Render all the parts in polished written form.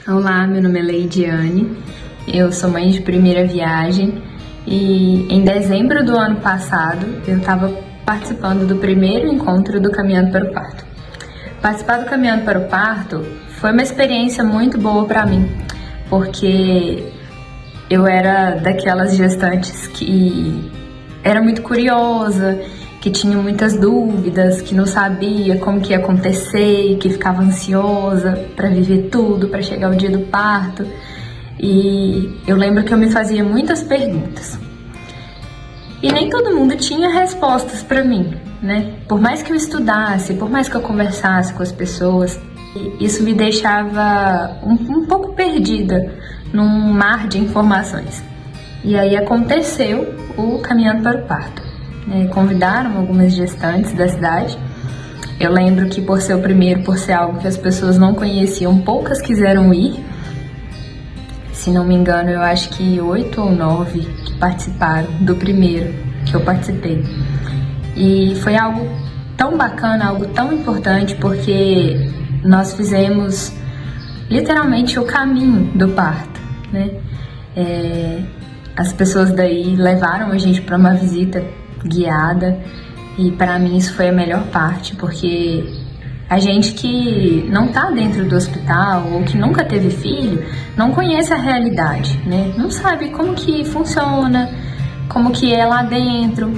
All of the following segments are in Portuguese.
Olá, meu nome é Leidiane, eu sou mãe de primeira viagem e em dezembro do ano passado eu estava participando do primeiro encontro do Caminhando para o Parto. Participar do Caminhando para o Parto foi uma experiência muito boa para mim, porque eu era daquelas gestantes que era muito curiosa, que tinha muitas dúvidas, que não sabia como que ia acontecer, que ficava ansiosa para viver tudo, para chegar o dia do parto. E eu lembro que eu me fazia muitas perguntas. E nem todo mundo tinha respostas para mim, né? Por mais que eu estudasse, por mais que eu conversasse com as pessoas, isso me deixava um pouco perdida num mar de informações. E aí aconteceu o Caminhando para o Parto. Convidaram algumas gestantes da cidade. Eu lembro que por ser o primeiro, por ser algo que as pessoas não conheciam, poucas quiseram ir. Se não me engano, eu acho que 8 ou 9 que participaram do primeiro que eu participei. E foi algo tão bacana, algo tão importante, porque nós fizemos literalmente o caminho do parto, né? As pessoas daí levaram a gente para uma visita guiada e para mim isso foi a melhor parte, porque a gente que não tá dentro do hospital ou que nunca teve filho não conhece a realidade, né? Não sabe como que funciona, como que é lá dentro.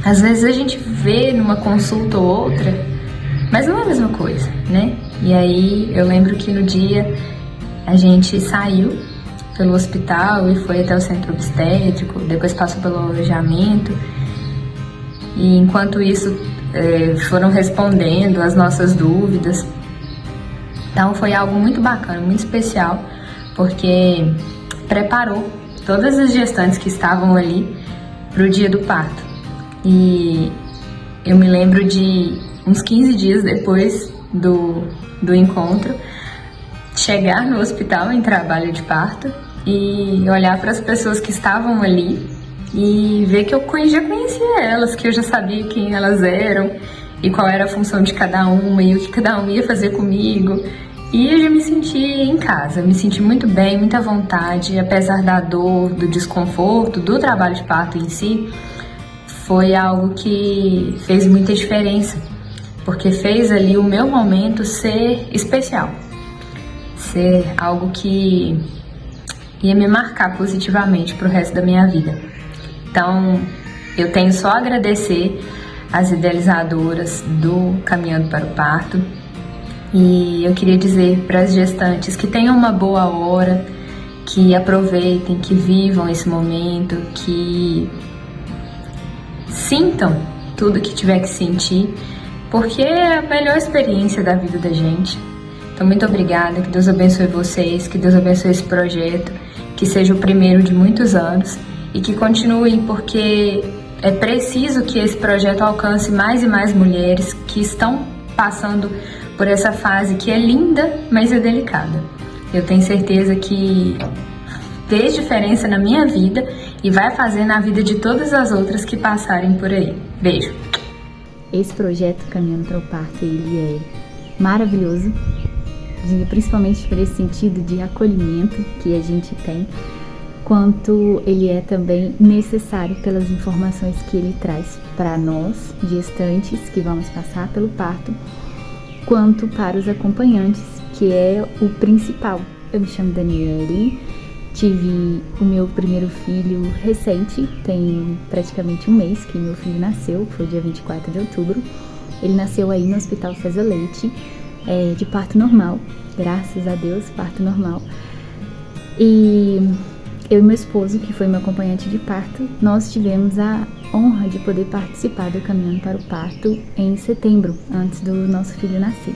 Às vezes a gente vê numa consulta ou outra, mas não é a mesma coisa, né? E aí eu lembro que no dia a gente saiu pelo hospital e foi até o centro obstétrico, depois passou pelo alojamento, e enquanto isso foram respondendo as nossas dúvidas. Então foi algo muito bacana, muito especial, porque preparou todas as gestantes que estavam ali para o dia do parto. E eu me lembro de uns 15 dias depois do encontro, chegar no hospital em trabalho de parto e olhar para as pessoas que estavam ali e ver que eu já conhecia elas, que eu já sabia quem elas eram e qual era a função de cada uma e o que cada uma ia fazer comigo. E eu já me senti em casa, me senti muito bem, muita vontade, apesar da dor, do desconforto, do trabalho de parto em si. Foi algo que fez muita diferença, porque fez ali o meu momento ser especial, ser algo que ia me marcar positivamente para o resto da minha vida. Então, eu tenho só a agradecer às idealizadoras do Caminhando para o Parto, e eu queria dizer para as gestantes que tenham uma boa hora, que aproveitem, que vivam esse momento, que sintam tudo que tiver que sentir, porque é a melhor experiência da vida da gente. Então, muito obrigada, que Deus abençoe vocês, que Deus abençoe esse projeto, que seja o primeiro de muitos anos e que continue, porque é preciso que esse projeto alcance mais e mais mulheres que estão passando por essa fase que é linda, mas é delicada. Eu tenho certeza que fez diferença na minha vida e vai fazer na vida de todas as outras que passarem por aí. Beijo! Esse projeto Caminhando para o Parto, ele é maravilhoso, principalmente por esse sentido de acolhimento que a gente tem, quanto ele é também necessário pelas informações que ele traz para nós, gestantes, que vamos passar pelo parto, quanto para os acompanhantes, que é o principal. Eu me chamo Daniele, tive o meu primeiro filho recente, tem praticamente um mês que meu filho nasceu, foi dia 24 de outubro. Ele nasceu aí no Hospital César Leite, de parto normal, graças a Deus, parto normal. E eu e meu esposo, que foi meu acompanhante de parto, nós tivemos a honra de poder participar do Caminhando para o Parto em setembro, antes do nosso filho nascer.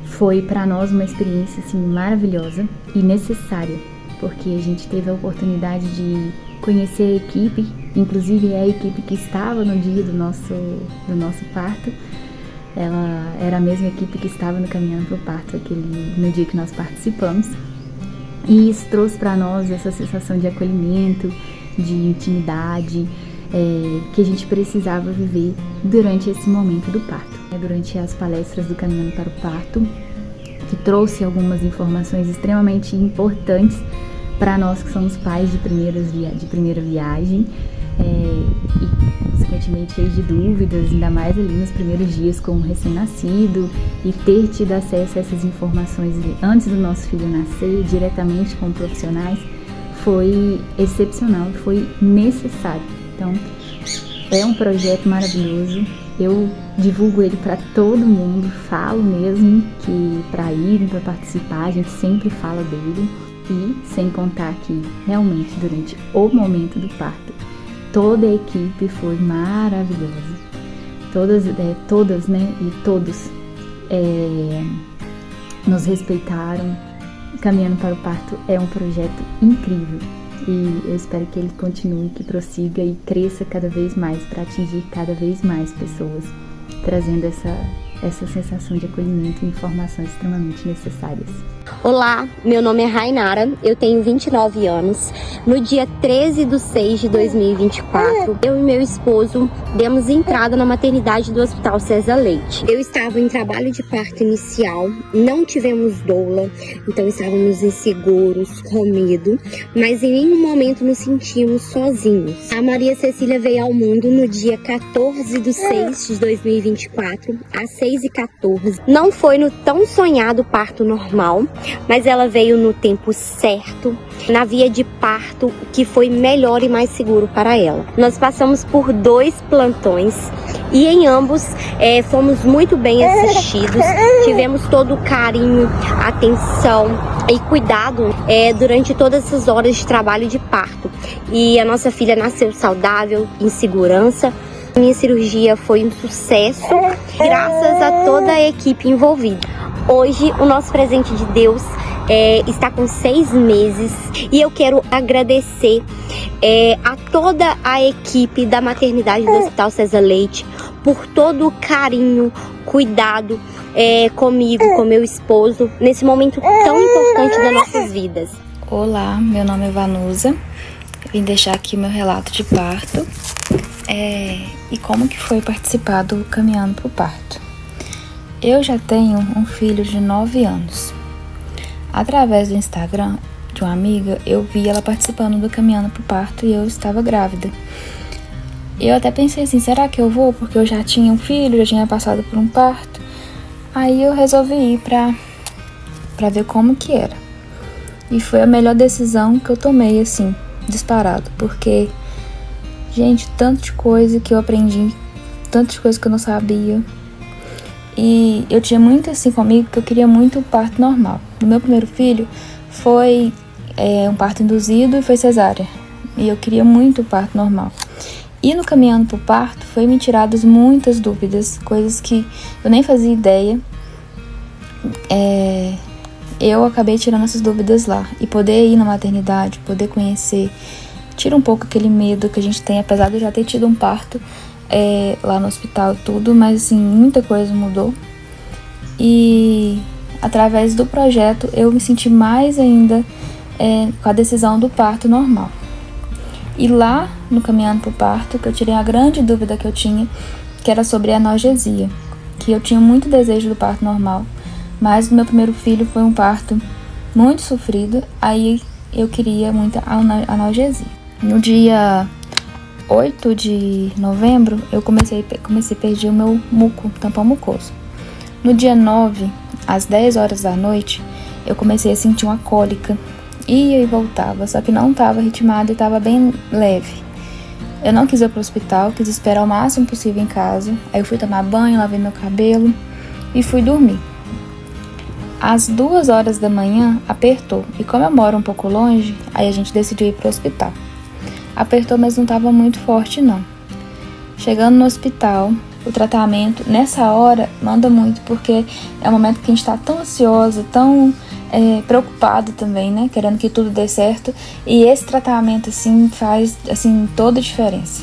Foi para nós uma experiência assim, maravilhosa e necessária, porque a gente teve a oportunidade de conhecer a equipe, inclusive a equipe que estava no dia do nosso parto. Ela era a mesma equipe que estava no Caminhando para o Parto no dia que nós participamos. E isso trouxe para nós essa sensação de acolhimento, de intimidade, que a gente precisava viver durante esse momento do parto. Durante as palestras do Caminhando para o Parto, que trouxe algumas informações extremamente importantes para nós que somos pais de primeira viagem e consequentemente cheios de dúvidas, ainda mais ali nos primeiros dias com o recém-nascido, e ter tido acesso a essas informações antes do nosso filho nascer, diretamente com profissionais, foi excepcional, foi necessário. Então, é um projeto maravilhoso. Eu divulgo ele para todo mundo, falo mesmo que para irem, para participar, a gente sempre fala dele. E sem contar que realmente durante o momento do parto, toda a equipe foi maravilhosa. Todas, né, e todos nos respeitaram. Caminhando para o Parto é um projeto incrível e eu espero que ele continue, que prossiga e cresça cada vez mais para atingir cada vez mais pessoas, trazendo essa sensação de acolhimento e informações extremamente necessárias. Olá, meu nome é Rainara, eu tenho 29 anos. No dia 13/6/2024, eu e meu esposo demos entrada na maternidade do Hospital César Leite. Eu estava em trabalho de parto inicial, não tivemos doula, então estávamos inseguros, com medo, mas em nenhum momento nos sentimos sozinhos. A Maria Cecília veio ao mundo no dia 14/6/2024, às 6h14. Não foi no tão sonhado parto normal, mas ela veio no tempo certo, na via de parto que foi melhor e mais seguro para ela. Nós passamos por 2 plantões e em ambos fomos muito bem assistidos, tivemos todo o carinho, atenção e cuidado durante todas essas horas de trabalho de parto. E a nossa filha nasceu saudável, em segurança. Minha cirurgia foi um sucesso, graças a toda a equipe envolvida. Hoje, o nosso presente de Deus está com 6 meses e eu quero agradecer a toda a equipe da maternidade do Hospital César Leite por todo o carinho, cuidado comigo, com meu esposo, nesse momento tão importante das nossas vidas. Olá, meu nome é Vanusa, vim deixar aqui meu relato de parto e como que foi participar do Caminhando pro Parto. Eu já tenho um filho de 9 anos. Através do Instagram de uma amiga, eu vi ela participando do Caminhando pro Parto e eu estava grávida. Eu até pensei assim, será que eu vou? Porque eu já tinha um filho, já tinha passado por um parto. Aí eu resolvi ir pra ver como que era. E foi a melhor decisão que eu tomei, assim, disparado. Porque, gente, tanto de coisa que eu aprendi, tanto de coisa que eu não sabia. E eu tinha muito assim comigo que eu queria muito o parto normal. No meu primeiro filho foi um parto induzido e foi cesárea. E eu queria muito o parto normal. E no Caminhando pro Parto foi me tiradas muitas dúvidas, coisas que eu nem fazia ideia. Eu acabei tirando essas dúvidas lá. E poder ir na maternidade, poder conhecer, tira um pouco aquele medo que a gente tem, apesar de eu já ter tido um parto lá no hospital e tudo, mas assim, muita coisa mudou. E através do projeto eu me senti mais ainda com a decisão do parto normal. E lá no Caminhando pro Parto, que eu tirei a grande dúvida que eu tinha, que era sobre a analgesia, que eu tinha muito desejo do parto normal, mas o meu primeiro filho foi um parto muito sofrido, aí eu queria muito a analgesia. No dia 8 de novembro, eu comecei a perder o meu tampão mucoso. No dia 9, às 10 horas da noite, eu comecei a sentir uma cólica. Ia e voltava, só que não estava ritmada e estava bem leve. Eu não quis ir pro hospital, quis esperar o máximo possível em casa. Aí eu fui tomar banho, lavei meu cabelo e fui dormir. Às 2 horas da manhã, apertou. E como eu moro um pouco longe, aí a gente decidiu ir pro hospital. Apertou, mas não estava muito forte, não. Chegando no hospital, o tratamento, nessa hora, manda muito, porque é um momento que a gente está tão ansiosa, tão preocupado também, né? Querendo que tudo dê certo. E esse tratamento, assim, faz, assim, toda a diferença.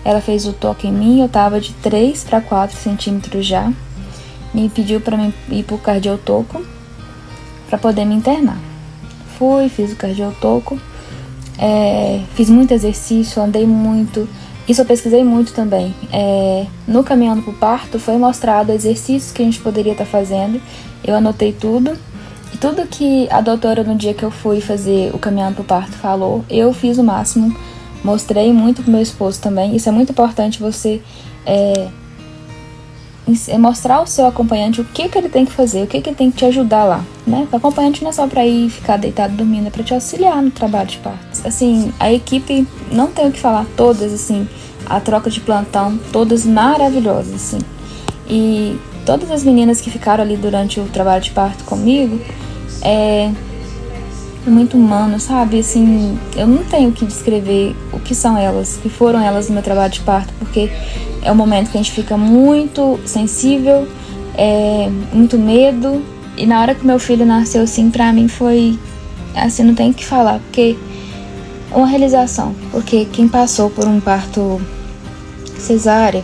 Ela fez o toque em mim, eu tava de 3 para 4 centímetros já. Me pediu para mim ir pro cardiotoco, para poder me internar. Fui, fiz o cardiotoco. Fiz muito exercício, andei muito, isso eu pesquisei muito também. No Caminhando pro Parto foi mostrado exercícios que a gente poderia estar fazendo. Eu anotei tudo. E tudo que a doutora, no dia que eu fui fazer o Caminhando pro Parto, falou, eu fiz o máximo. Mostrei muito pro meu esposo também. Isso é muito importante, você mostrar ao seu acompanhante o que ele tem que fazer, o que ele tem que te ajudar lá, né? O acompanhante não é só pra ir ficar deitado dormindo, é pra te auxiliar no trabalho de parto. Assim, a equipe, não tem o que falar, todas, assim, a troca de plantão, todas maravilhosas, assim. E todas as meninas que ficaram ali durante o trabalho de parto comigo, muito humano, sabe? Assim, eu não tenho que descrever o que são elas, que foram elas no meu trabalho de parto, porque é um momento que a gente fica muito sensível, muito medo. E na hora que meu filho nasceu, assim, pra mim foi, assim, não tem o que falar, porque uma realização. Porque quem passou por um parto cesárea,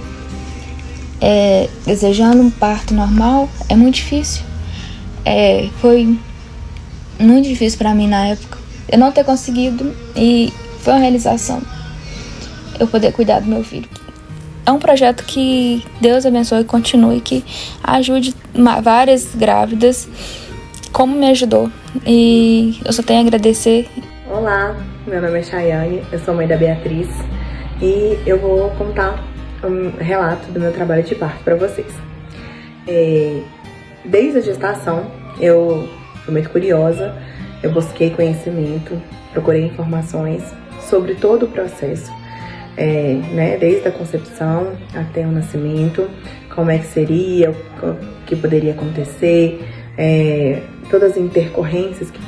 desejando um parto normal, é muito difícil. Foi muito difícil pra mim na época eu não ter conseguido, e foi uma realização eu poder cuidar do meu filho. É um projeto que Deus abençoe e continue, que ajude várias grávidas, como me ajudou, e eu só tenho a agradecer. Olá, meu nome é Chayane, eu sou mãe da Beatriz e eu vou contar um relato do meu trabalho de parto para vocês. Desde a gestação eu fui muito curiosa, eu busquei conhecimento, procurei informações sobre todo o processo, desde a concepção até o nascimento, como é que seria, o que poderia acontecer, todas as intercorrências que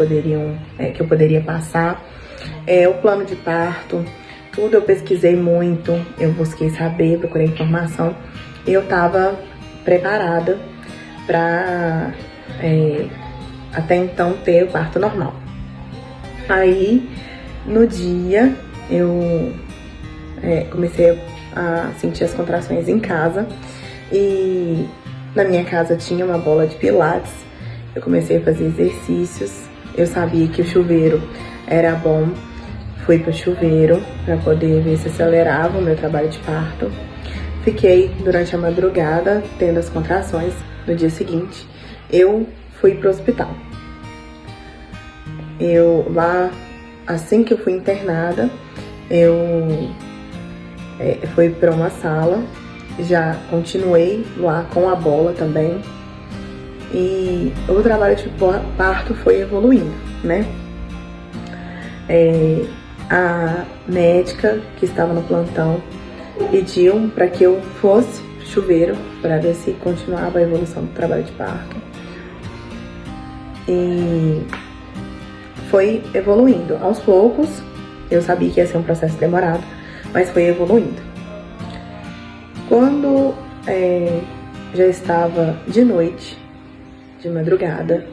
eu poderia passar, o plano de parto, tudo eu pesquisei muito, eu busquei saber, procurei informação, e eu estava preparada para até então ter o parto normal. Aí, no dia, eu comecei a sentir as contrações em casa, e na minha casa tinha uma bola de pilates. Eu comecei a fazer exercícios, eu sabia que o chuveiro era bom, fui para o chuveiro para poder ver se acelerava o meu trabalho de parto. Fiquei durante a madrugada tendo as contrações. No dia seguinte, eu fui para o hospital. Assim que eu fui internada, eu fui para uma sala, já continuei lá com a bola também, e o trabalho de parto foi evoluindo, né? A médica que estava no plantão pediu para que eu fosse pro chuveiro para ver se continuava a evolução do trabalho de parto. E foi evoluindo aos poucos. Eu sabia que ia ser um processo demorado, mas foi evoluindo. Quando já estava de noite, de madrugada,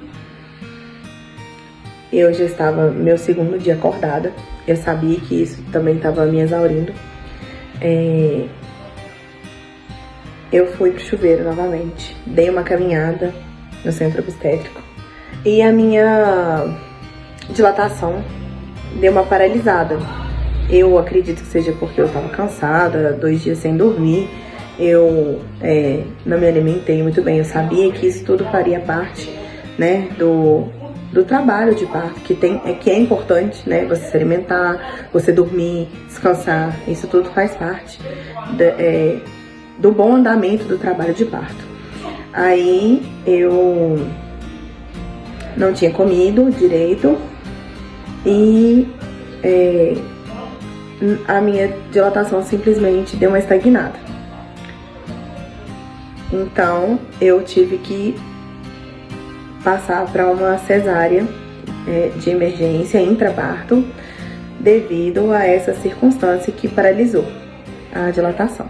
eu já estava meu segundo dia acordada, eu sabia que isso também estava me exaurindo. Eu fui pro chuveiro novamente, dei uma caminhada no centro obstétrico e a minha dilatação deu uma paralisada. Eu acredito que seja porque eu estava cansada, 2 dias sem dormir, eu não me alimentei muito bem. Eu sabia que isso tudo faria parte, né, do trabalho de parto, que é importante, né, você se alimentar, você dormir, descansar, isso tudo faz parte do bom andamento do trabalho de parto. Aí eu não tinha comido direito e a minha dilatação simplesmente deu uma estagnada. Então eu tive que passar para uma cesárea de emergência intraparto devido a essa circunstância que paralisou a dilatação.